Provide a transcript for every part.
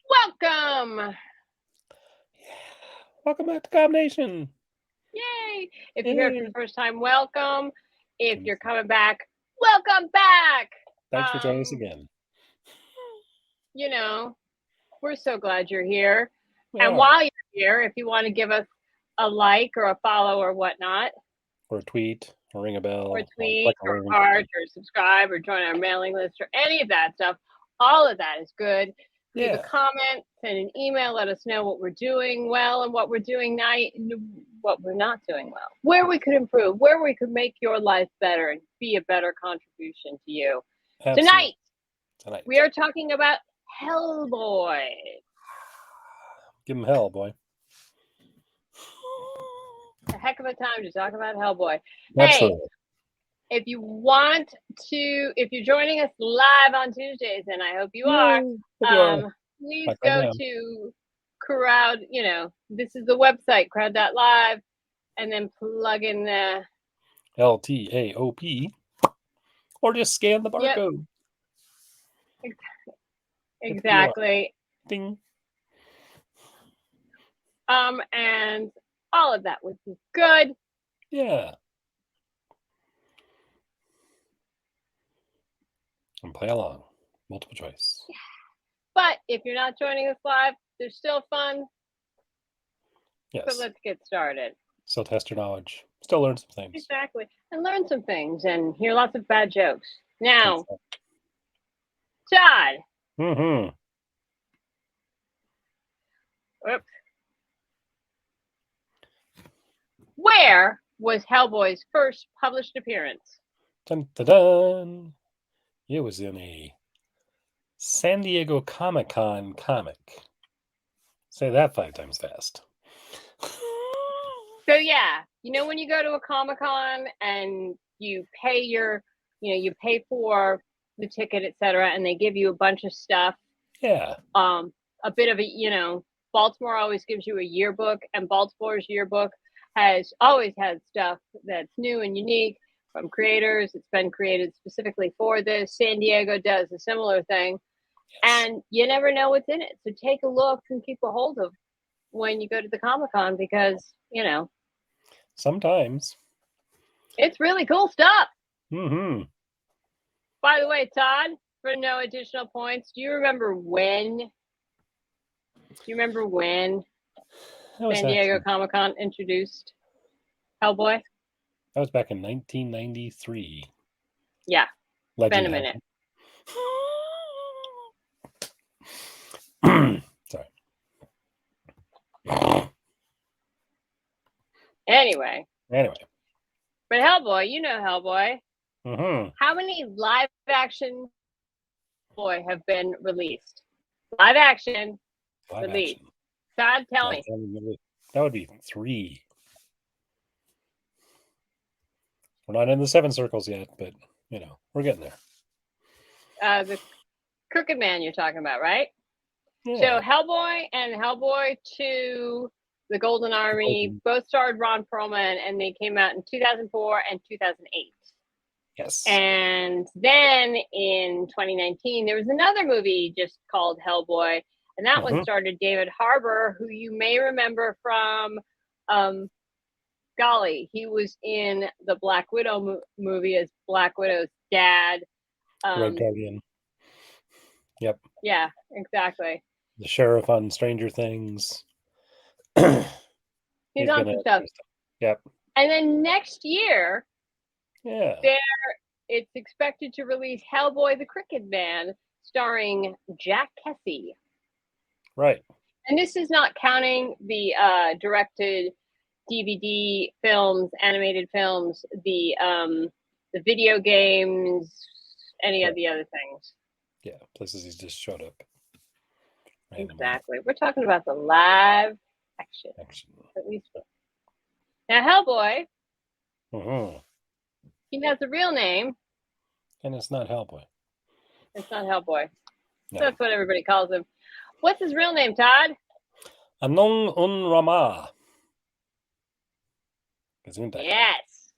Welcome! Welcome back to Combination. Yay! If you're here for the Yay. first time, welcome. If you're coming back, welcome back! Thanks for joining us again. You know, we're so glad you're here. We And are. while you're here, if you want to give us a like or a follow or whatnot, or a tweet, or ring a bell, or tweet, or heart, or subscribe, or join our mailing list, or any of that stuff, all of that is good. Leave a comment, send an email, let us know what we're doing well and what we're doing what we're not doing well, where we could improve, where we could make your life better and be a better contribution to you. Absolutely. Tonight, we are talking about Hellboy. Give him hell, boy. A heck of a time to talk about Hellboy. Absolutely. Hey, if you're joining us live on Tuesdays, and I hope you are, please go to Crowd, this is the website, crowd.live, and then plug in the LTAOP, or just scan the barcode. Yep. Exactly. Ding. And all of that would be good. Yeah. And play along. Multiple choice. Yeah. But if you're not joining us live, there's still fun. Yes. So let's get started. Still test your knowledge. Still learn some things. Exactly. And learn some things and hear lots of bad jokes. Now, Todd. Mm-hmm. Oops. Where was Hellboy's first published appearance? Dun, dun, dun. It was in a San Diego Comic-Con comic. Say that 5 times fast. So yeah, when you go to a Comic-Con and you pay you pay for the ticket, etc., and they give you a bunch of stuff. Yeah. A bit of Baltimore always gives you a yearbook, and Baltimore's yearbook has always had stuff that's new and unique from creators. It's been created specifically for this. San Diego does a similar thing. Yes. And you never know what's in it. So take a look and keep a hold of when you go to the Comic-Con because, sometimes it's really cool stuff. Mm-hmm. By the way, Todd, for no additional points, do you remember when San Diego Comic-Con introduced Hellboy? That was back in 1993. Yeah. Legend. Been a minute. Sorry. Anyway. But Hellboy, Hellboy. Mm-hmm. How many live-action Hellboy have been released? Live action. Todd, tell me. That would be 3. We're not in the 7 circles yet, but, we're getting there. The Crooked Man you're talking about, right? Yeah. So Hellboy and Hellboy 2, The Golden Army, both starred Ron Perlman, and they came out in 2004 and 2008. Yes. And then in 2019, there was another movie just called Hellboy, and that one starred David Harbour, who you may remember from, he was in the Black Widow movie as Black Widow's dad. Red Guardian. Yep. Yeah, exactly. The sheriff on Stranger Things. He's on some stuff. Yep. And then next year, it's expected to release Hellboy the Crooked Man, starring Jack Kesy. Right. And this is not counting the directed DVD films, animated films, the video games, any of the other things. Yeah, places he's just showed up. Exactly. We're talking about the live action. At least. Now, Hellboy, he has a real name. And it's not Hellboy. It's not Hellboy. No. That's what everybody calls him. What's his real name, Todd? Anong Unrama. Yes.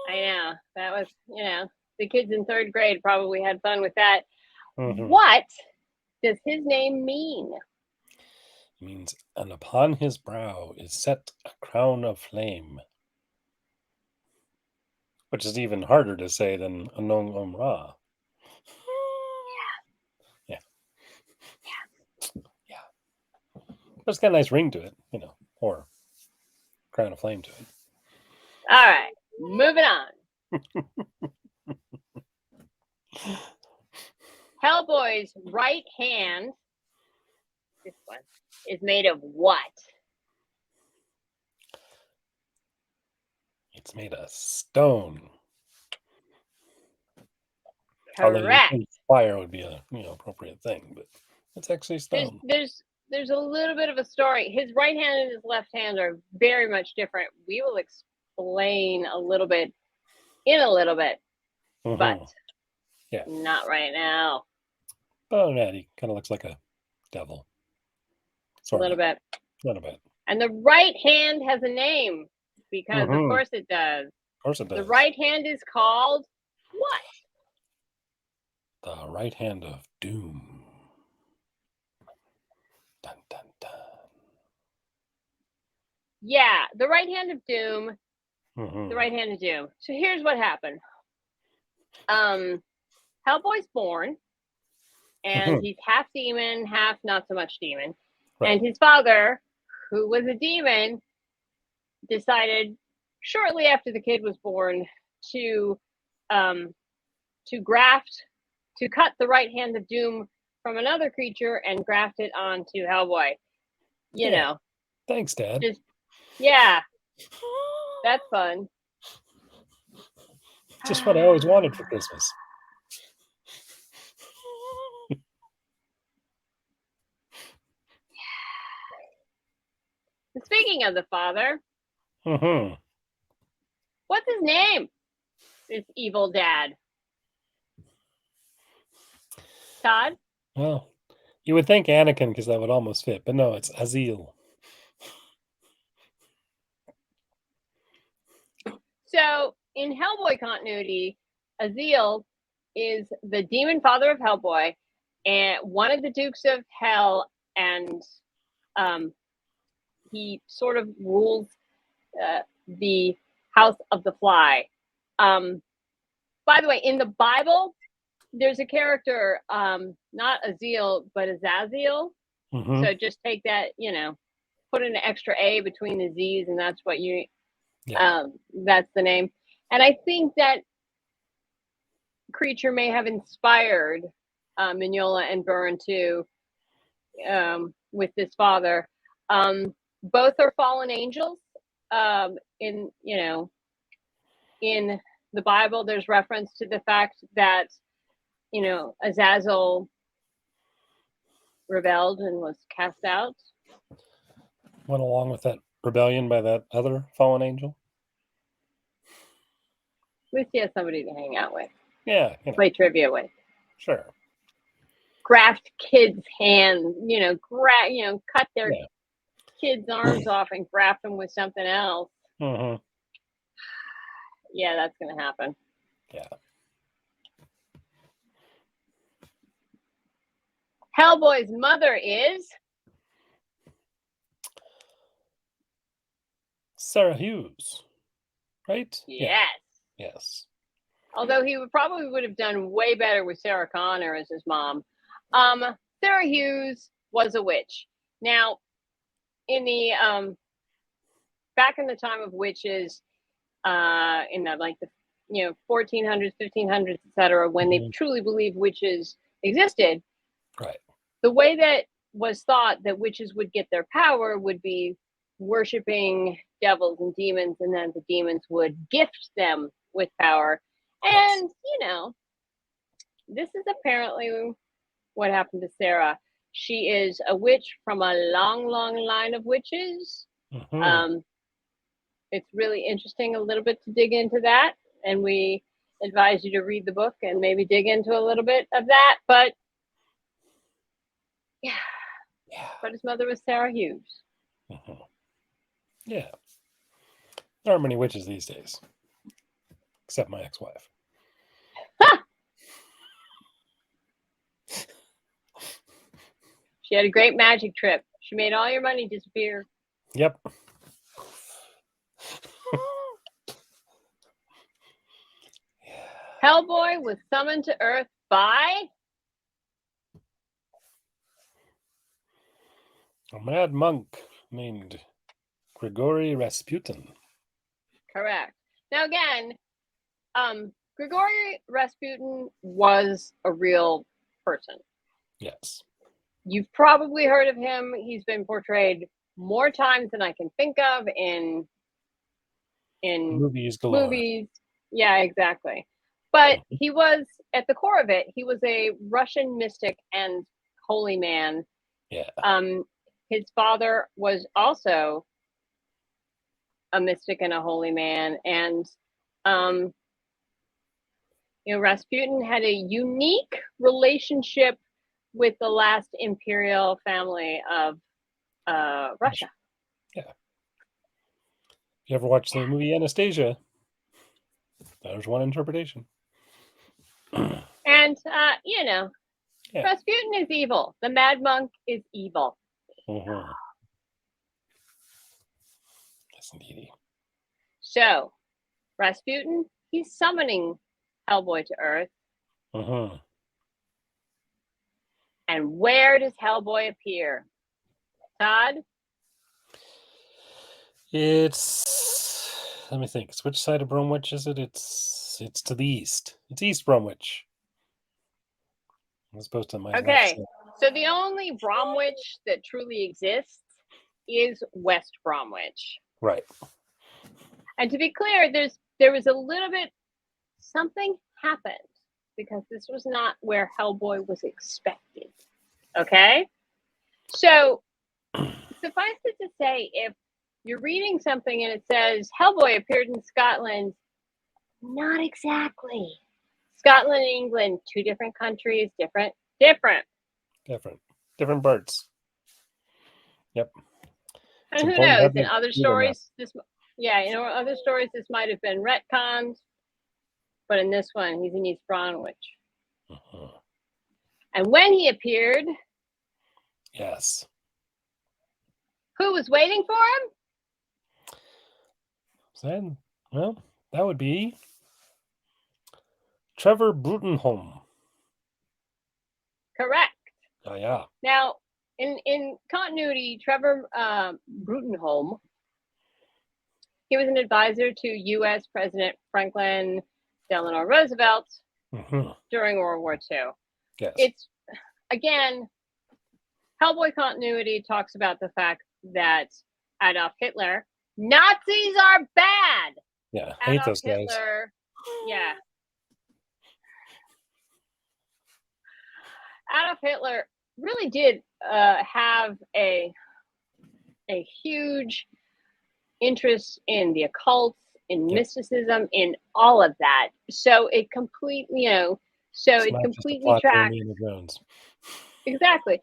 I know. That was, the kids in 3rd grade probably had fun with that. What does his name mean? It means, and upon his brow is set a crown of flame. Which is even harder to say than Anong Ra. Yeah. Yeah. But it's got a nice ring to it, or crown of flame to it. All right, moving on. Hellboy's right hand, this one, is made of what? It's made of stone. Although you Correct. think fire would be a appropriate thing, but it's actually stone. There's a little bit of a story. His right hand and his left hand are very much different. We will explain a little bit in a little bit, but yeah, not right now. But other than that, he kind of looks like a devil. A little bit. A little bit. And the right hand has a name because, of course, it does. Of course, it does. The right hand is called what? The right hand of doom. Dun, dun, dun. Yeah, the right hand of doom. The right hand of doom. So here's what happened. Hellboy's born, and he's half demon, half not so much demon. Right. And his father, who was a demon, decided shortly after the kid was born to cut the right hand of doom from another creature and graft it onto Hellboy. You know. Thanks, Dad. Yeah. That's fun. Just what I always wanted for Christmas. Speaking of the father, what's his name? This evil dad. Todd? Well, you would think Anakin because that would almost fit, but no, it's Azil. So in Hellboy continuity, Azil is the demon father of Hellboy and one of the Dukes of Hell, and he sort of rules the House of the Fly. By the way, in the Bible, there's a character, not Azil, but Azazel. So just take that, put an extra A between the Z's, and that's what that's the name. And I think that creature may have inspired Mignola and Byrne too, with this father. Both are fallen angels. In the Bible, there's reference to the fact that Azazel rebelled and was cast out. Went along with that rebellion by that other fallen angel. At least he has somebody to hang out with. Yeah. Play trivia with. Sure. Graft kids' hands, cut their kids' arms off and graft them with something else. Yeah, that's going to happen. Yeah. Hellboy's mother is Sarah Hughes, right? Yes. Yes. Although he probably would have done way better with Sarah Connor as his mom. Sarah Hughes was a witch. Now, in the back in the time of witches, in the 1400s, 1500s, etc., when they truly believed witches existed, right? The way that was thought that witches would get their power would be worshiping devils and demons, and then the demons would gift them with power. And this is apparently what happened to Sarah. She is a witch from a long, long line of witches. It's really interesting a little bit to dig into that, and we advise you to read the book and maybe dig into a little bit of that. But but his mother was Sarah Hughes. Yeah, there aren't many witches these days, except my ex-wife. She had a great magic trip. She made all your money disappear. Yep. Hellboy was summoned to Earth by a mad monk named Grigory Rasputin. Correct. Now again, Grigory Rasputin was a real person. Yes. You've probably heard of him. He's been portrayed more times than I can think of in Movies galore. movies. Yeah, exactly. But he was, at the core of it, he was a Russian mystic and holy man. Yeah. His father was also a mystic and a holy man, and Rasputin had a unique relationship with the last imperial family of Russia. Yeah. You ever watched the movie Anastasia? There's one interpretation. And Rasputin is evil. The Mad Monk is evil. Mm-hmm. Yes, indeed. So, Rasputin, he's summoning Hellboy to Earth. Mm-hmm. And where does Hellboy appear? Todd? It's, let me think. Which side of Bromwich is it? It's to the east. It's East Bromwich. As opposed to my left Okay, side. so the only Bromwich that truly exists is West Bromwich. Right. And to be clear, there was a little bit, something happened because this was not where Hellboy was expected. Okay? So, suffice it to say, if you're reading something and it says Hellboy appeared in Scotland, not exactly. Scotland and England, two different countries, different. Different birds. Yep. And who knows? In other stories, other stories this might have been retconned, but in this one, he's in East Bromwich. Uh-huh. And when he appeared, yes, who was waiting for him? Well, that would be Trevor Brutenholm. Correct. Oh, yeah. Now, in continuity, Trevor Brutenholm, he was an advisor to U.S. President Franklin Delano Roosevelt during World War II. Yes. It's, again, Hellboy continuity talks about the fact that Adolf Hitler, Nazis are bad. Yeah, I hate those guys. Hitler, yeah. Adolf Hitler really did have a huge interest in the occult, in mysticism, in all of that. So it completely, tracks. Indiana Jones. Exactly.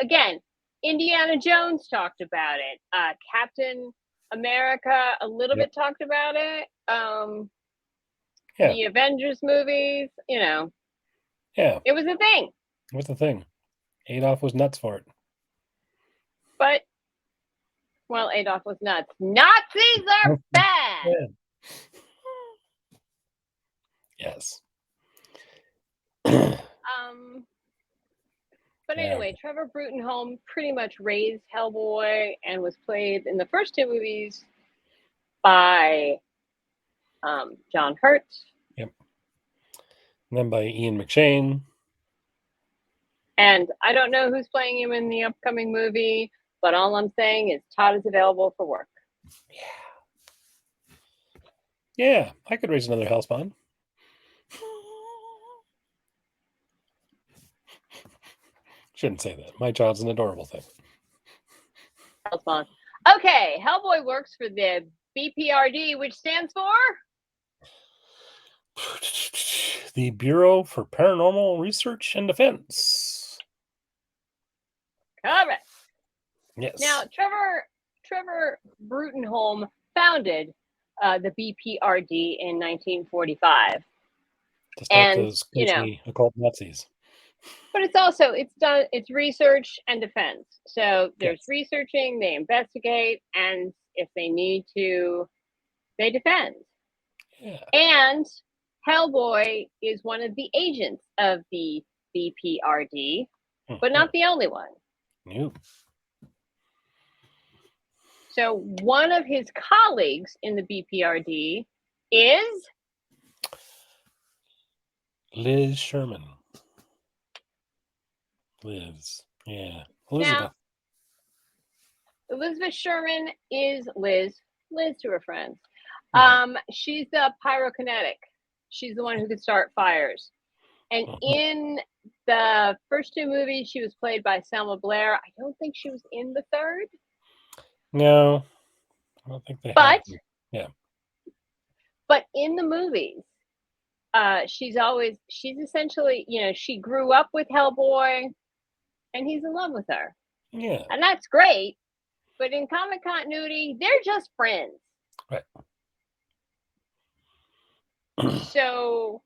Again, Indiana Jones talked about it. Captain America a little bit talked about it. The Avengers movies, Yeah. It was a thing. What's the thing? Adolf was nuts for it. But, well, Adolf was nuts. Nazis are bad! Yes. But anyway, Trevor Brutenholm pretty much raised Hellboy and was played in the first two movies by John Hurt. Yep. And then by Ian McShane. And I don't know who's playing him in the upcoming movie, but all I'm saying is Todd is available for work. Yeah, I could raise another hellspawn. Shouldn't say that. My child's an adorable thing. Hellspawn. Okay, Hellboy works for the BPRD, which stands for? The Bureau for Paranormal Research and Defense. Correct. Yes. Now, Trevor Brutenholm founded the BPRD in 1945. To stop those crazy occult Nazis. But it's research and defense. So there's Yes. researching, they investigate, and if they need to, they defend. Yeah. And Hellboy is one of the agents of the BPRD, but Mhm. not the only one. Nope. So one of his colleagues in the BPRD is Liz Sherman. Liz. Yeah. now Elizabeth. Elizabeth Sherman is Liz to her friends. Mhm. She's the pyrokinetic. She's the one who could start fires. And Mhm. in the first two movies, she was played by Selma Blair. I don't think she was in the third, No, I don't think they have but to. Yeah. in the movies, she's essentially, she grew up with Hellboy, and he's in love with her, Yeah. and that's great. But in comic continuity, they're just friends. Right. So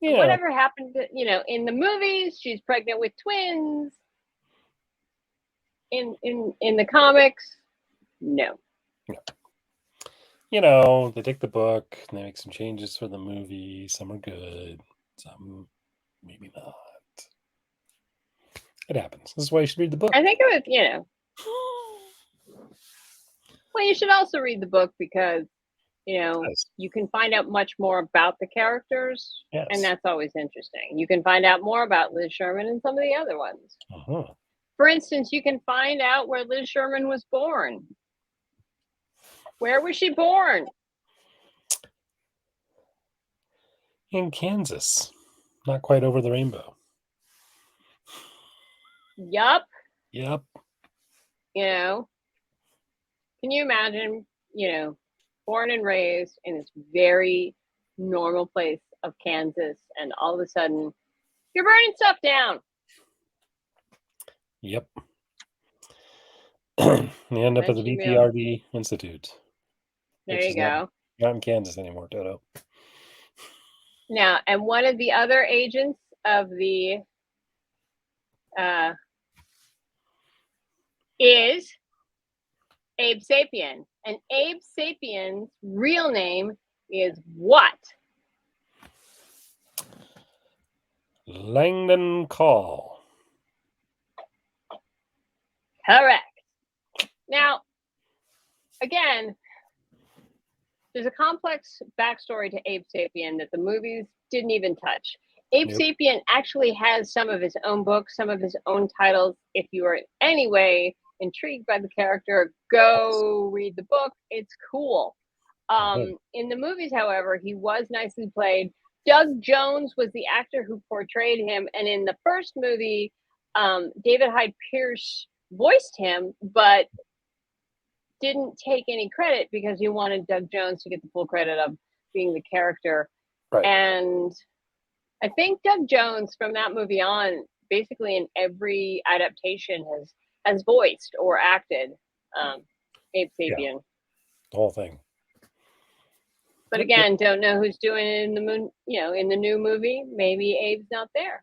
You know, whatever happened to, in the movies, she's pregnant with twins. In the comics, no. they take the book and they make some changes for the movie. Some are good, some maybe not. It happens. This is why you should read the book. I think it was, well, you should also read the book because, Yes. you can find out much more about the characters, and Yes. that's always interesting. You can find out more about Liz Sherman and some of the other ones. Uh-huh. For instance, you can find out where Liz Sherman was born. Where was she born? In Kansas. Not quite over the rainbow. Yup. Yep. Can you imagine, born and raised in this very normal place of Kansas, and all of a sudden you're burning stuff down. Yep. You end up at the That's real. BPRD Institute, There which you is not go. not in Kansas anymore, Toto. Now, and one of the other agents of the uh, is Abe Sapien, and Abe Sapien's real name is what? Langdon Call. Correct. Now, again, there's a complex backstory to Abe Sapien that the movies didn't even touch. Abe Nope. Sapien actually has some of his own books, some of his own titles. If you are in any way intrigued by the character, go read the book. It's cool. Uh-huh. In the movies, however, he was nicely played. Doug Jones was the actor who portrayed him, and in the first movie, David Hyde Pierce voiced him, but didn't take any credit because he wanted Doug Jones to get the full credit of being the character. Right. And I think Doug Jones from that movie on, basically in every adaptation, has voiced or acted Abe Yeah. Sapien. The whole thing. But Yep. again, don't know who's doing it in the new movie. Maybe Abe's not there.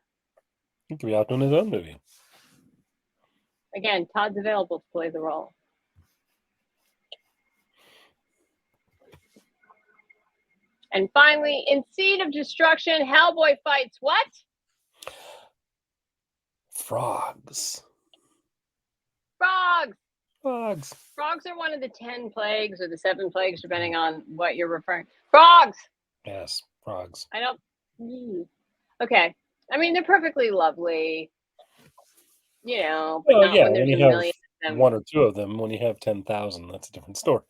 He could be out doing his own movie. Again, Todd's available to play the role. And finally, in Seed of Destruction, Hellboy fights what? Frogs. Frogs. Frogs. Frogs are one of the 10 plagues or the 7 plagues, depending on what you're referring. Frogs. Yes, frogs. I don't. Okay. I mean, they're perfectly lovely, but Well, not yeah, when when there's a you have million of them. one or two of them, when you have 10,000, that's a different story.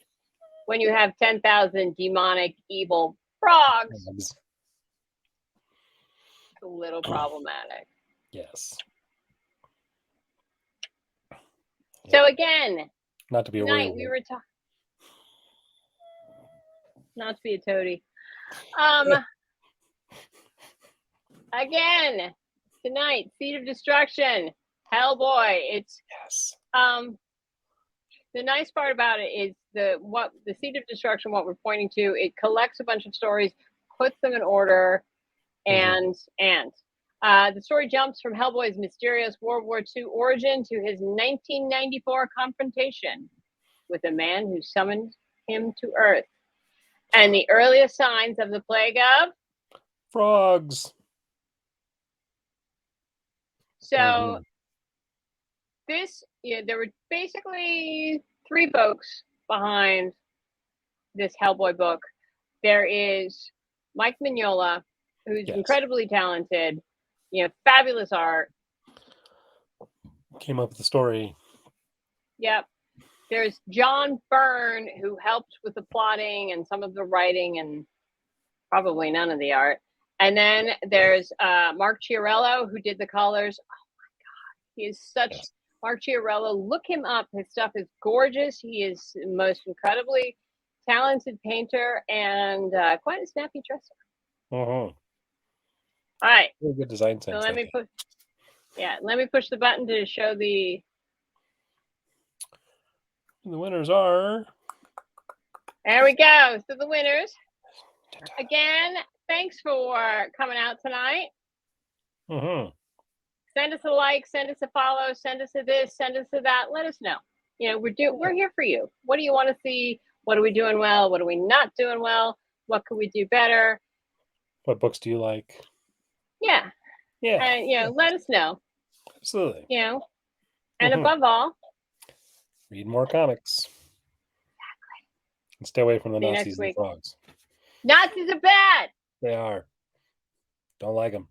When you have 10,000 demonic, evil frogs, Frogs. it's a little problematic. Yes. So again, Not to be a tonight we werewolf. were talking. Not to be a toady. Again, tonight, Seed of Destruction, Hellboy. It's Yes. the nice part about it is the Seed of Destruction. What we're pointing to, it collects a bunch of stories, puts them in order, and The story jumps from Hellboy's mysterious World War II origin to his 1994 confrontation with a man who summoned him to Earth, and the earliest signs of the plague of frogs. So there were basically three folks behind this Hellboy book. There is Mike Mignola, who's incredibly talented, fabulous art. Came up with the story. Yep. There's John Byrne, who helped with the plotting and some of the writing and probably none of the art. And then there's Mark Chiarello, who did the colors. Oh my God. He is such Mark Chiarello. Look him up. His stuff is gorgeous. He is the most incredibly talented painter and quite a snappy dresser. All right. Very good design sense. So let me push the button to show the winners are. There we go. So the winners. Again, thanks for coming out tonight. Send us a like, send us a follow, send us a this, send us a that. Let us know. We're here for you. What do you want to see? What are we doing well? What are we not doing well? What could we do better? What books do you like? Yeah. And let us know. Absolutely. And above all, read more comics. Exactly. And stay away from the Nazis and the frogs. Nazis are bad. They are. Don't like them.